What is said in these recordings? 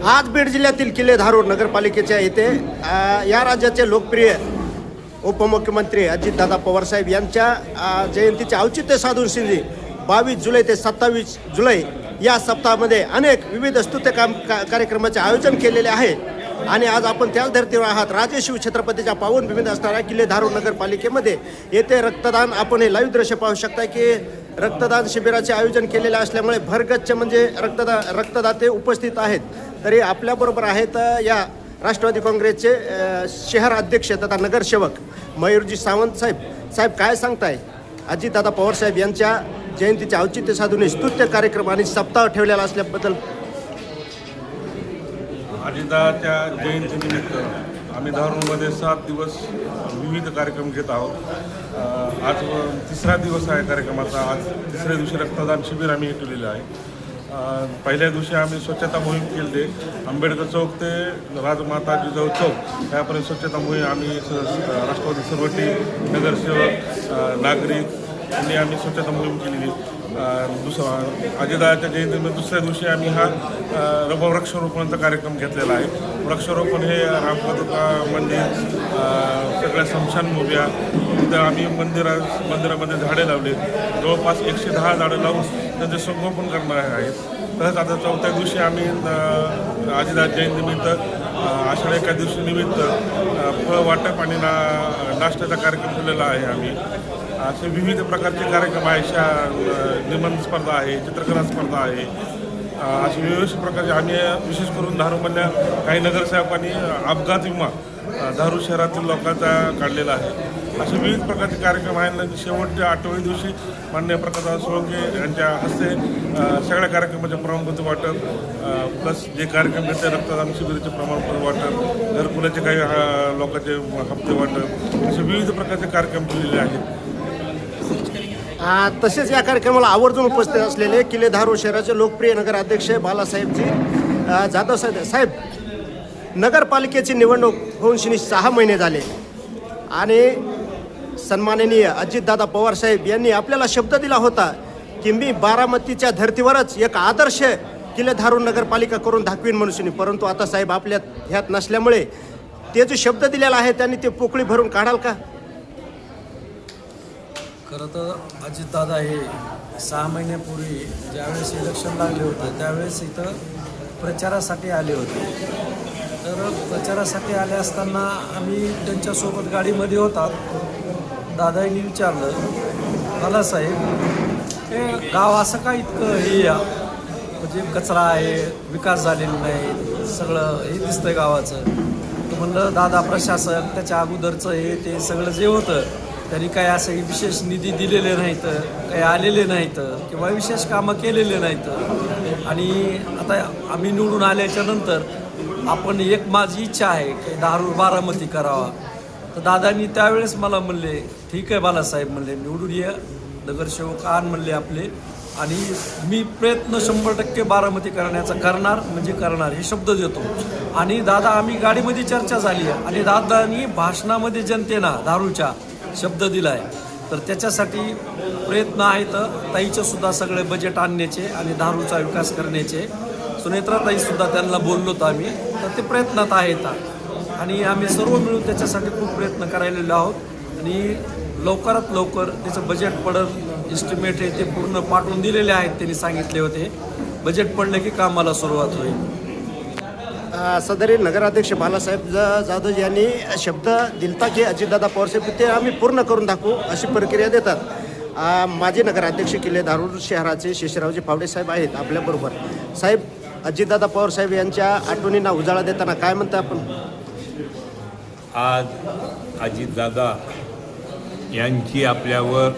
आज बीड जिल्ह्यातील किल्ले धारूर नगरपालिकेच्या येथे या राज्याचे लोकप्रिय उपमुख्यमंत्री अजितदादा पवारसाहेब यांच्या जयंतीचे औचित्य साधून 22 जुलै ते 27 जुलै या सप्ताहामध्ये अनेक विविध स्तुत्य कार्यक्रमाचे आयोजन केलेले आहे आणि आज आपण त्याच धर्तीवर आहात. राजे शिव छत्रपतीच्या पावन भूमीत असणाऱ्या किल्ले धारूर नगरपालिकेमध्ये येथे रक्तदान आपण हे लाईव्ह दृश्य पाहू शकता की रक्तदान शिबिराचे आयोजन केलेले असल्यामुळे भरगच्च म्हणजे रक्तदाते उपस्थित आहेत. तरी आपल्याबरोबर आहेत या राष्ट्रवादी काँग्रेसचे शहर अध्यक्ष तथा नगरसेवक मयूरजी सावंत साहेब काय सांगताय अजितदादा पवारसाहेब यांच्या जयंतीचे औचित्य साधून स्तुत्य कार्यक्रम आणि सप्ताह ठेवलेला असल्याबद्दल? अजितदादाच्या जयंतीनिमित्त आम्ही धारूरमध्ये 7 दिवस विविध कार्यक्रम घेत आहोत. आज 3रा दिवस आहे कार्यक्रमाचा. आज 3ऱ्या दिवशी रक्तदान शिबिर आम्ही ठेवलेलं आहे. पहिल्या दिवशी आम्ही स्वच्छता मोहीम केली. आंबेडकर चौक ते राजमाता जिजाऊ चौक यापर्यंत स्वच्छता मोहीम आम्ही राष्ट्रवादी सर्वटी नगरसेवक नागरिक यांनी आम्ही स्वच्छता मोहीम केलेली. अजितदादाच्या जयंतीमध्ये 2ऱ्या दिवशी आम्ही हा वृक्षारोपणाचा कार्यक्रम घेतलेला आहे. वृक्षारोपण हे रामपादुका मंदिर सगळ्या स्मशानभूम्या तिथं आम्ही मंदिरामध्ये झाडे लावले. जवळपास 110 झाडं लावून त्यांचे संगोपन करणार आहेत. तसंच आता 4थ्या दिवशी आम्ही अजितदादा जयंतीनिमित्त आषाढी एकादशीनिमित्त फळ वाटप आणि नाश्त्याचा कार्यक्रम केलेला आहे. आम्ही असे विविध प्रकारचे कार्यक्रम आहे. निबंध स्पर्धा आहे, चित्रकला स्पर्धा आहे. असे विविध प्रकारचे आम्ही विशेष करून धारूरमधल्या काही नगरसेवकांनी अपघात विमा धारूर शहरातील लोकांचा काढलेला आहे. असे विविध प्रकारचे कार्यक्रम आहेत. शेवटच्या 8व्या दिवशी माननीय प्रकाशराव सोळंके यांच्या हस्ते सगळ्या कार्यक्रमाचे प्रमाणपत्र वाटप प्लस जे कार्यक्रम घेते रक्तदान शिबिराचे प्रमाणपत्र वाटप, घरकुलाचे काही लोकांचे हप्ते वाटप असे विविध प्रकारचे कार्यक्रम केलेले आहेत. तसेच या कार्यक्रमाला आवर्जून उपस्थित असलेले किल्ले धारूर शहराचे लोकप्रिय नगराध्यक्ष बालासाहेबजी जाधव साहेब, नगरपालिकेची निवडणूक होऊन 6 महिने झाले आणि सन्माननीय अजितदादा पवारसाहेब यांनी आपल्याला शब्द दिला होता की मी बारामतीच्या धर्तीवरच एक आदर्श किल्ले धारूर नगरपालिका करून दाखवीन मनुष्यनी. परंतु आता साहेब आपल्या ह्यात नसल्यामुळे ते जो शब्द दिलेला आहे त्यांनी ते पोकळी भरून काढाल का? खरं तर अजितदादा हे 6 महिन्यापूर्वी ज्यावेळेस इलेक्शन लागले होते त्यावेळेस इथं प्रचारासाठी आले होते. तर प्रचारासाठी आले असताना आम्ही त्यांच्यासोबत गाडीमध्ये होतात. दादांनी विचारलं, बालासाहेब हे गाव असं का इतकं हे या म्हणजे कचरा आहे, विकास झालेला नाही, सगळं हे दिसतंय गावाचं. तर म्हणलं दादा प्रशासन त्याच्या अगोदरचं हे ते सगळं जे होतं त्यांनी काही असं विशेष निधी दिलेले नाहीत, काही आलेले नाहीत किंवा विशेष कामं केलेले नाहीत. आणि आता आम्ही निवडून आल्याच्या नंतर आपण एक माझी इच्छा आहे की धारूर बारामती करावा. तर दादांनी त्यावेळेस मला म्हणले ठीक आहे बालासाहेब म्हणले निवडून ये, नगरसेवक आण म्हणले आपले, आणि मी प्रयत्न 100% बारामती करण्याचा करणार म्हणजे करणार हे शब्द देतो. आणि दादा आम्ही गाडीमध्ये चर्चा झाली आहे आणि दादांनी भाषणामध्ये जनतेला धारूरच्या शब्द दिला आहे. तर त्याच्यासाठी प्रयत्न आहेत. ताईचे सुद्धा सगळे बजेट आणण्याचे आणि धारूरचा विकास करण्याचे. सुनेत्राताईसुद्धा त्यांना बोललो होतो आम्ही. तर ते प्रयत्नात आहेत आणि आम्ही सर्व मिळून त्याच्यासाठी खूप प्रयत्न करायलेलो आहोत. आणि लवकरात लवकर त्याचं बजेट पडलं, एस्टिमेट आहे ते पूर्ण पाठवून दिलेले आहेत. त्यांनी सांगितले होते बजेट पडले की कामाला सुरुवात होईल. सदरी नगराध्यक्ष बालासाहेब जाधव यांनी शब्द दिलता की अजितदादा पवारसाहेब ते आम्ही पूर्ण करून दाखवू अशी प्रक्रिया देतात. माजी नगराध्यक्ष किल्ले धारूर शहराचे शेषरावजी पावडे साहेब आहेत आपल्याबरोबर. साहेब, अजितदादा पवारसाहेब यांच्या आठवणींना उजाळा देताना काय म्हणता आपण? आज अजितदादा यांची आपल्यावर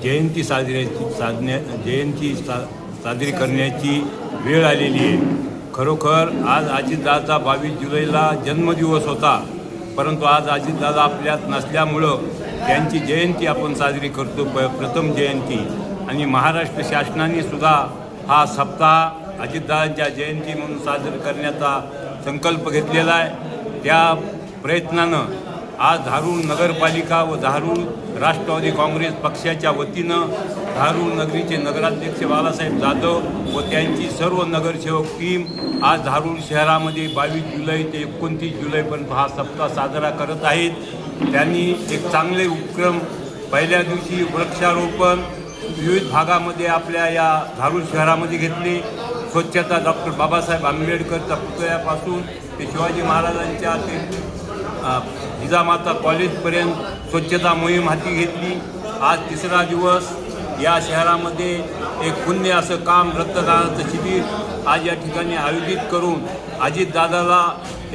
जयंती साजरी करण्याची वेळ आलेली आहे. खरोखर आज अजितदादा 22 जुलैला जन्मदिवस होता, परंतु आज अजितदादा आपल्यात नसल्यामुळं त्यांची जयंती आपण साजरी करतो, प्रथम जयंती. आणि महाराष्ट्र शासनाने सुद्धा हा सप्ताह अजितदादांच्या जयंती म्हणून साजरा करण्याचा संकल्प घेतलेला आहे. त्या प्रयत्नानं आज धारूर नगरपालिका व धारूर राष्ट्रवादी काँग्रेस पक्षाच्या वतीनं धारूर नगरीचे नगराध्यक्ष बाळासाहेब जाधव व त्यांची सर्व नगरसेवक टीम आज धारूर शहरामध्ये 22 जुलै ते 29 जुलैपर्यंत हा सप्ताह साजरा करत आहेत। त्यांनी एक चांगले उपक्रम पहिल्या दिवशी वृक्षारोपण विविध भागामध्ये आपल्या या धारूर शहरामध्ये घेतले। स्वच्छता डॉक्टर बाबासाहेब आंबेडकरच्या पुतळ्यापासून ते शिवाजी महाराजांच्या ते जिजामाता कॉलेजपर्यंत स्वच्छता मोहीम हाती घेतली। आज तिसरा दिवस या शहरामध्ये एक पुण्य असं काम रक्तदानाचं शिबिर आज या ठिकाणी आयोजित करून अजितदादाला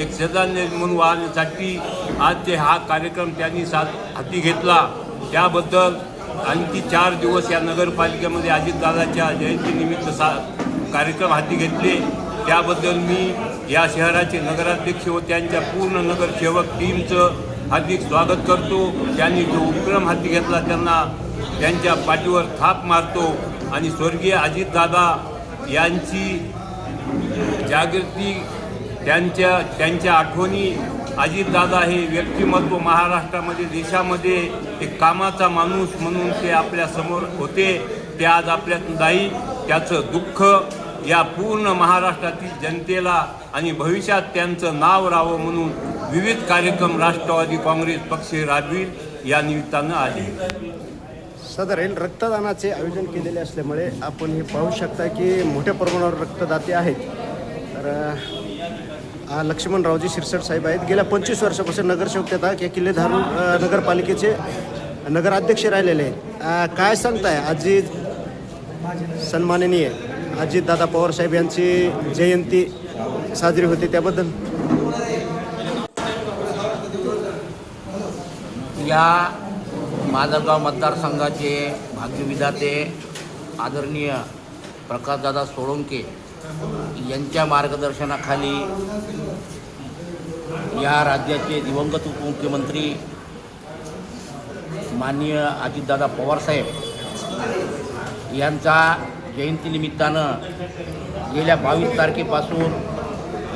एक श्रद्धांजली म्हणून वाहण्यासाठी आज ते हा कार्यक्रम त्यांनी हाती घेतला। त्याबद्दल आणखी 4 दिवस या नगरपालिकेमध्ये अजितदादाच्या जयंतीनिमित्त कार्यक्रम हाती घेतले। त्याबद्दल मी या शहराचे नगराध्यक्ष व त्यांच्या पूर्ण नगरसेवक टीमचं हार्दिक स्वागत करतो। त्यांनी जो उपक्रम हाती घेतला त्यांना त्यांच्या पाठीवर थाप मारतो आणि स्वर्गीय अजितदादा यांची जागृती त्यांच्या आठवणी अजितदादा हे व्यक्तिमत्व महाराष्ट्रामध्ये देशामध्ये एक कामाचा माणूस म्हणून ते आपल्यासमोर होते। ते आज आपल्यात नाही, त्याचं दुःख या पूर्ण महाराष्ट्रातील जनतेला आणि भविष्यात त्यांचं नाव राहावं म्हणून विविध कार्यक्रम राष्ट्रवादी काँग्रेस पक्ष राबविल या निमित्तानं आले। साधारण रक्तदानाचे आयोजन केलेले असल्यामुळे आपण हे पाहू शकता की मोठ्या प्रमाणावर रक्तदाते आहेत। तर लक्ष्मणरावजी शिरसट साहेब आहेत, गेल्या 25 वर्षापासून नगरसेवक त्या किल्ले धारूर नगरपालिकेचे नगराध्यक्ष राहिलेले आहेत। काय सांगताय, आजी सन्माननीय अजितदादा पवार साहेब यांची जयंती साजरी होती त्याबद्दल? या माजलगाव मतदारसंघाचे भाग्यविधाते आदरणीय प्रकाशदादा सोळंके यांच्या मार्गदर्शनाखाली या राज्याचे दिवंगत उपमुख्यमंत्री माननीय अजितदादा पवारसाहेब यांचा जयंतीनिमित्तानं गेल्या 22 तारखेपासून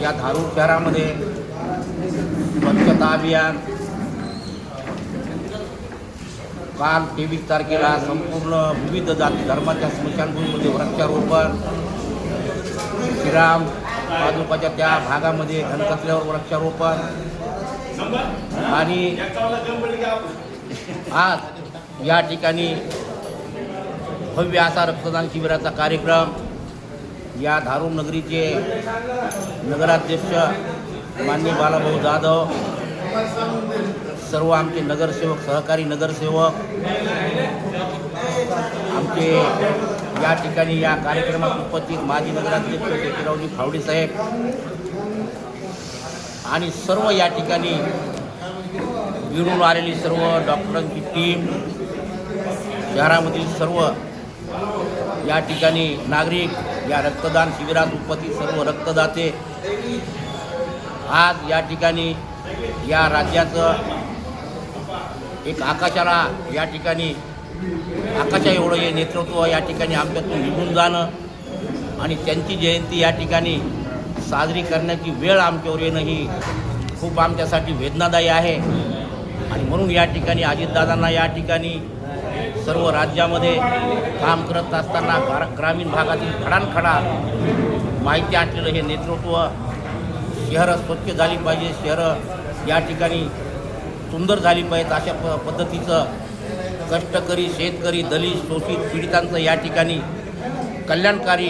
या धारूर शहरामध्ये स्वच्छता अभियान, काल 23 तारखेला संपूर्ण विविध जाती धर्माच्या स्मशानभूमीमध्ये वृक्षारोपण, श्रीराम पादुकाच्या त्या भागामध्ये धनकचऱ्यावर वृक्षारोपण आणि आज या ठिकाणी भव्य असा रक्तदान शिबिराचा कार्यक्रम या धारूर नगरीचे नगराध्यक्ष माननीय बालाभाऊ जाधव, सर्व आमचे नगरसेवक, सहकारी नगरसेवक आमचे या ठिकाणी या कार्यक्रमात उपस्थित माजी नगराध्यक्ष शेखरावजी फावडे साहेब आणि सर्व या ठिकाणी गिरून आलेली सर्व डॉक्टरांची टीम, शहरामधील सर्व या ठिकाणी नागरिक, या रक्तदान शिबिरात उपस्थित सर्व रक्तदाते, आज या ठिकाणी या राज्याचं एक आकाशाला या ठिकाणी आकाशा एवढं हे नेतृत्व या ठिकाणी आमच्यातून निघून जाणं आणि त्यांची जयंती या ठिकाणी साजरी करण्याची वेळ आमच्यावर येणं ही खूप आमच्यासाठी वेदनादायी आहे। आणि म्हणून या ठिकाणी अजितदादांना या ठिकाणी सर्व राज्यामध्ये काम करत असताना ग्रामीण भागातील खडानखडा माहिती असलेलं हे नेतृत्व, शहरं स्वच्छ झाली पाहिजे, शहरं या ठिकाणी सुंदर झाली पाहिजेत अशा पद्धतीचं कष्टकरी, शेतकरी, दलित, शोषित, पीडितांचं या ठिकाणी कल्याणकारी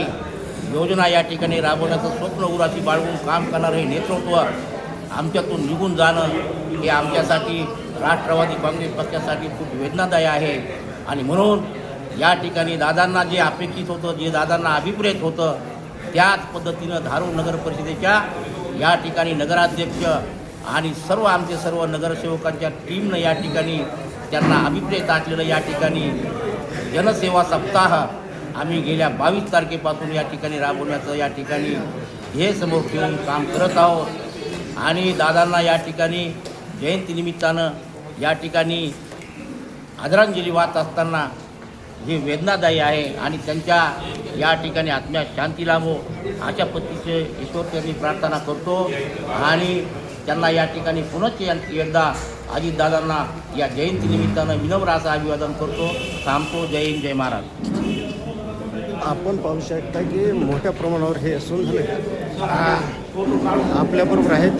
योजना या ठिकाणी राबवण्याचं स्वप्न उराशी बाळगून काम करणारं हे नेतृत्व आमच्यातून निघून जाणं हे आमच्यासाठी, राष्ट्रवादी काँग्रेस पक्षासाठी खूप वेदनादायी आहे। आणि म्हणून या ठिकाणी दादांना जे अपेक्षित होतं, जे दादांना अभिप्रेत होतं, त्याच पद्धतीनं धारूर नगर परिषदेच्या या ठिकाणी नगराध्यक्ष आणि सर्व आमचे सर्व नगरसेवकांच्या टीमनं या ठिकाणी त्यांना अभिप्रेत असलेलं या ठिकाणी जनसेवा सप्ताह आम्ही गेल्या 22 तारखेपासून या ठिकाणी राबवण्याचं या ठिकाणी ध्येय समोर ठेवून काम करत आहोत। आणि दादांना या ठिकाणी जयंतीनिमित्तानं या ठिकाणी आदरांजली वाहत असताना हे वेदनादायी आहे आणि त्यांच्या या ठिकाणी आत्म्यास शांती लाभो अशा पद्धतीचे ईश्वरचरणी प्रार्थना करतो। आणि त्यांना या ठिकाणी पुनश्च एकदा अजितदादांना या जयंतीनिमित्तानं विनम्र असं अभिवादन करतो. थांबतो. जय हिंद, जय महाराज. आपण पाहू शकता की मोठ्या प्रमाणावर हे असून झालं. आपल्याबरोबर आहेत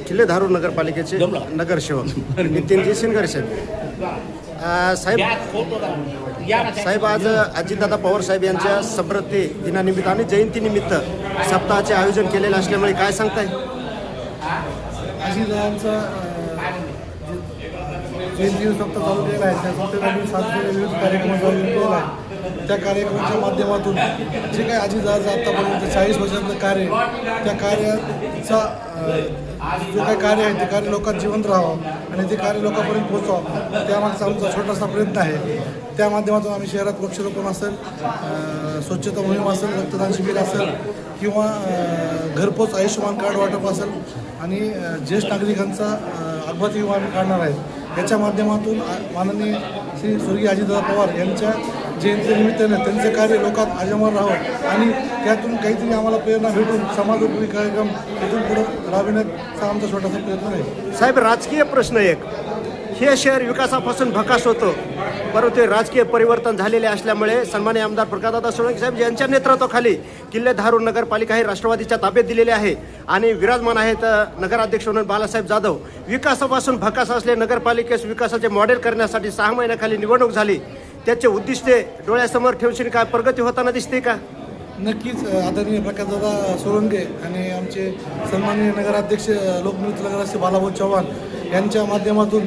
किल्ले धारूर नगरपालिकेचे नगरसेवक नितीनजी शिंदे साहेब. साहेब, आज अजितदादा पवार साहेब यांच्या स्मृती दिनानिमित्त आणि जयंतीनिमित्त सप्ताहाचे आयोजन केलेलं असल्यामुळे काय सांगताय? अजितदादांचा जयंती सप्ताह चालू केलेला आहे. त्या सप्ताहामध्ये सातशे विविध कार्यक्रम चालू केलेला आहे. त्या कार्यक्रमाच्या माध्यमातून जे काही अजितदादाचं आत्तापर्यंत 40 वर्षांचं कार्य, त्या कार्याचा जो काही कार्य आहे ते कार्य लोकांत जिवंत राहावं आणि ते कार्य लोकांपर्यंत पोहोचावं, त्यामागचा आमचा छोटासा प्रयत्न आहे. त्या माध्यमातून आम्ही शहरात वृक्षारोपण असेल, स्वच्छता मोहीम असेल, रक्तदान शिबिर असेल किंवा घरपोच आयुष्यमान कार्ड वाटप असेल आणि ज्येष्ठ नागरिकांचा अपघाती विमा आम्ही काढणार आहेत. याच्या माध्यमातून माननीय श्री स्वर्गीय अजितदादा पवार यांच्या जयंतीनिमित्तानं त्यांचं कार्य लोकात अजरामर राहावं आणि त्यातून काहीतरी आम्हाला प्रेरणा भेटून समाजोपयोगी कार्यक्रम इथून पुढं राबविण्याचा आमचा छोटासा प्रयत्न आहे. साहेब, राजकीय प्रश्न एक, हे शहर विकासापासून भकास होतं, परंतु राजकीय परिवर्तन झालेले असल्यामुळे सन्माननीय आमदार प्रकाशदादा सोळंके साहेब यांच्या नेतृत्वाखाली किल्ले धारूर नगरपालिका ही राष्ट्रवादीच्या ताब्यात दिलेली आहे आणि विराजमान आहेत नगराध्यक्ष म्हणून बालासाहेब जाधव. विकासापासून भकास असले नगरपालिकेस विकासाचे मॉडेल करण्यासाठी 6 महिन्याखाली निवडणूक झाली. त्याचे उद्दिष्टे डोळ्यासमोर ठेवून काय प्रगती होताना दिसते का? नक्कीच आदरणीय प्रकाशदादा सोळंके आणि आमचे सन्माननीय नगराध्यक्ष लोकनियुक्त नगराध्यक्ष बालाभाऊ चव्हाण यांच्या माध्यमातून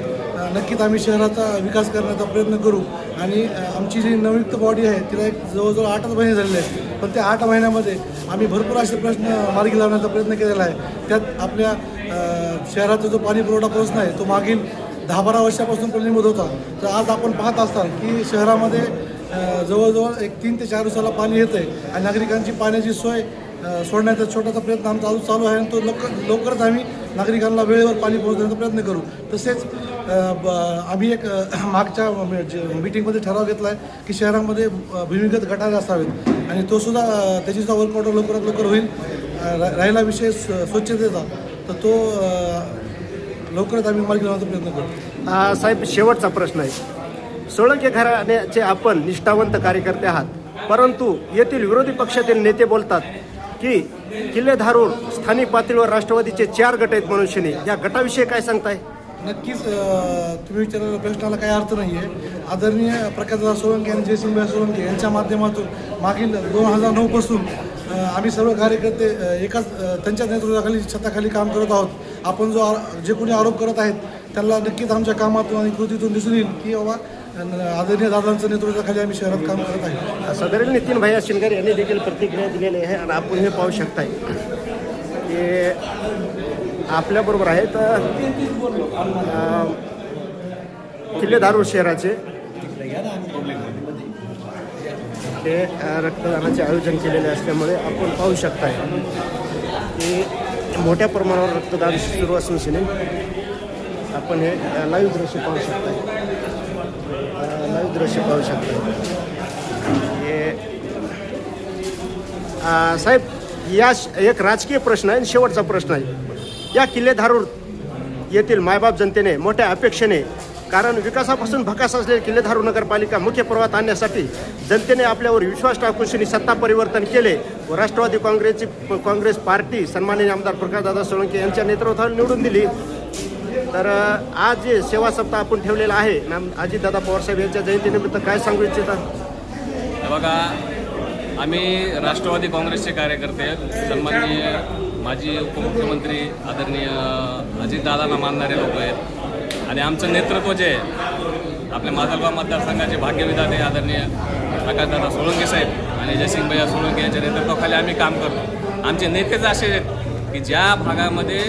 नक्कीच आम्ही शहराचा विकास करण्याचा प्रयत्न करू आणि आमची जी नवनियुक्त बॉडी आहे तिला एक जवळजवळ 8 महिने झालेले आहेत. पण त्या 8 महिन्यामध्ये आम्ही भरपूर असे प्रश्न मार्गी लावण्याचा प्रयत्न केलेला आहे. त्यात आपल्या शहराचा जो पाणी पुरवठा प्रश्न आहे तो मागील 10-12 वर्षापासून प्रलंबित होता. तर आज आपण पाहत असाल की शहरामध्ये जवळजवळ एक 3 ते 4 दिवसाला पाणी येतं आहे आणि नागरिकांची पाण्याची सोय सोडण्याचा छोटासा प्रयत्न आमचा अजून चालू आहे आणि तो लवकरच आम्ही नागरिकांना वेळेवर पाणी पोहोचवण्याचा प्रयत्न करू. तसेच आम्ही एक मागच्या मीटिंगमध्ये ठराव घेतला आहे की शहरामध्ये भूमिगत गटारे असावेत आणि तोसुद्धा त्याचीसुद्धा वर्कआउट लवकरात लवकर होईल. राहिला विषय स्वच्छतेचा, तर तो लवकरच आम्ही मार्गी लावण्याचा प्रयत्न करू. साहेब, शेवटचा प्रश्न आहे. सोळंके घराण्याचे आपण निष्ठावंत कार्यकर्ते आहात, परंतु येथील विरोधी पक्षातील नेते बोलतात की किल्ले धारूर स्थानिक पातळीवर राष्ट्रवादीचे 4 गट आहेत मनुष्यने. या गटाविषयी काय सांगताय? नक्कीच तुम्ही विचारलेल्या प्रश्नाला काही अर्थ नाही आहे. आदरणीय प्रकाशदादा सोळंके आणि जयसिंगभाई सोळंके यांच्या माध्यमातून मागील 2009 पासून आम्ही सर्व कार्यकर्ते एकाच त्यांच्या नेतृत्वाखाली छताखाली काम करत आहोत. आपण जे कोणी आरोप करत आहेत त्यांना नक्कीच आमच्या कामातून आणि कृतीतून दिसून येईल की बाबा आदरणीय दादांच्या नेतृत्वाखाली आम्ही शहरात काम करत आहे. सदरील नितीन भैया शिंदे यांनी देखील प्रतिक्रिया दिलेली आहे आणि आपण हे पाहू शकताय की आपल्याबरोबर आहेत किल्ले धारूर शहराचे हे रक्तदानाचे आयोजन केलेले असल्यामुळे आपण पाहू शकताय की मोठ्या प्रमाणावर रक्तदान सुरू असून आपण हे लाईव्ह दृश्य पाहू शकताय. हे साहेब, या एक राजकीय प्रश्न आहे आणि शेवटचा प्रश्न आहे. या किल्ले धारूर येथील मायबाप जनतेने मोठ्या अपेक्षेने, कारण विकासापासून भकास असलेले किल्ले धारूर नगरपालिका मुख्य प्रवाहात आणण्यासाठी जनतेने आपल्यावर विश्वास टाकून सत्ता परिवर्तन केले व राष्ट्रवादी काँग्रेस पार्टी सन्माननीय आमदार प्रकाशदादा सोळंके यांच्या नेतृत्वाखाली निवडून दिली. तर आज जे सेवा सप्ताह आपण ठेवलेला आहे अजितदादा पवारसाहेब यांच्या जयंतीनिमित्त काय सांगू इच्छिता? बघा, आम्ही राष्ट्रवादी काँग्रेसचे कार्यकर्ते, सन्माननीय माजी उपमुख्यमंत्री आदरणीय अजितदादांना मानणारे लोक आहेत आणि आमचं नेतृत्व जे आहे आपल्या माजलगाव मतदारसंघाचे भाग्यविधाते आदरणीय प्रकाशदादा सोळंके साहेब आणि जयसिंगभाई सोळंके यांच्या नेतृत्वाखाली आम्ही काम करतो. आमचे नेतेच असे आहेत की ज्या भागामध्ये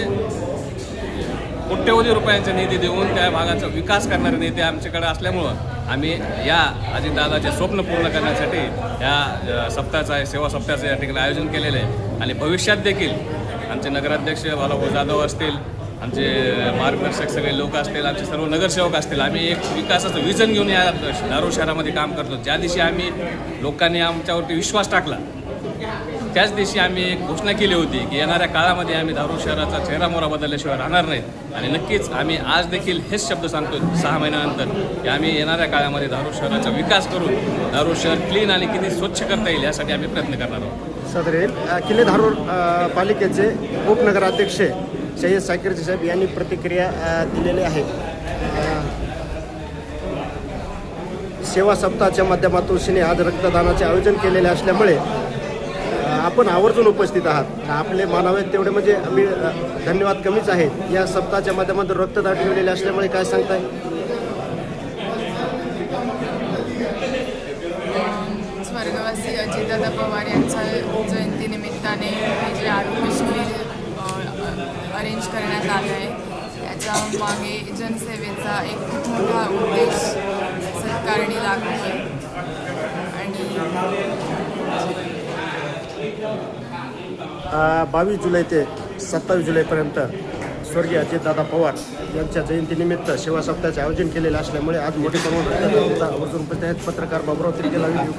कोट्यवधी रुपयांचा निधी देऊन त्या भागाचा विकास करणारे नेते आमच्याकडे असल्यामुळं आम्ही या अजितदादाचे स्वप्न पूर्ण करण्यासाठी या सप्ताहाचं सेवा सप्ताहाचं या ठिकाणी आयोजन केलेलं आहे आणि भविष्यात देखील आमचे नगराध्यक्ष बालाभाऊ जाधव असतील, आमचे मार्गदर्शक सगळे लोक असतील, आमचे सर्व नगरसेवक असतील, आम्ही एक विकासाचं विजन घेऊन या धारूर शहरामध्ये काम करतो. ज्या दिवशी आम्ही लोकांनी आमच्यावरती विश्वास टाकला त्याच दिवशी आम्ही एक घोषणा केली होती की येणाऱ्या काळामध्ये आम्ही धारूर शहराचा चेहरामोहरा बदलल्याशिवाय राहणार नाहीत आणि नक्कीच आम्ही आज देखील हेच शब्द सांगतो 6 महिन्यानंतर की आम्ही येणाऱ्या काळामध्ये धारूर शहराचा विकास करून धारूर शहर क्लीन आणि किती स्वच्छ करता येईल यासाठी आम्ही प्रयत्न करणार आहोत. सदर येईल किल्ले धारूर पालिकेचे उपनगराध्यक्ष सय्यद साकीरजी साहेब यांनी प्रतिक्रिया दिलेली आहे. सेवा सप्ताहाच्या माध्यमातून श्री आज रक्तदानाचे आयोजन केलेले असल्यामुळे आपण आवर्जून उपस्थित आहात. आपले मानावे तेवढे म्हणजे आम्ही धन्यवाद कमीच आहेत. या सप्ताहाच्या माध्यमातून रक्तदान ठेवलेले असल्यामुळे काय सांगताय? स्वर्गवासी अजितदादा पवार यांच्या जयंतीनिमित्ताने हे जे आरोग्य शिबिर अरेंज करण्यात आलं आहे याच्या मागे जनसेवेचा एक खूप मोठा उद्देश सरकारने दाखवला आहे. आणि 22 जुलै ते 27 जुलैपर्यंत स्वर्गीय अजितदादा पवार यांच्या जयंतीनिमित्त सेवा सप्ताहाचे आयोजन केलेले असल्यामुळे आज मोठे प्रमाणात आवर्जून उपस्थित आहेत. पत्रकार बाबुराव तिरकेला, व्हिडिओ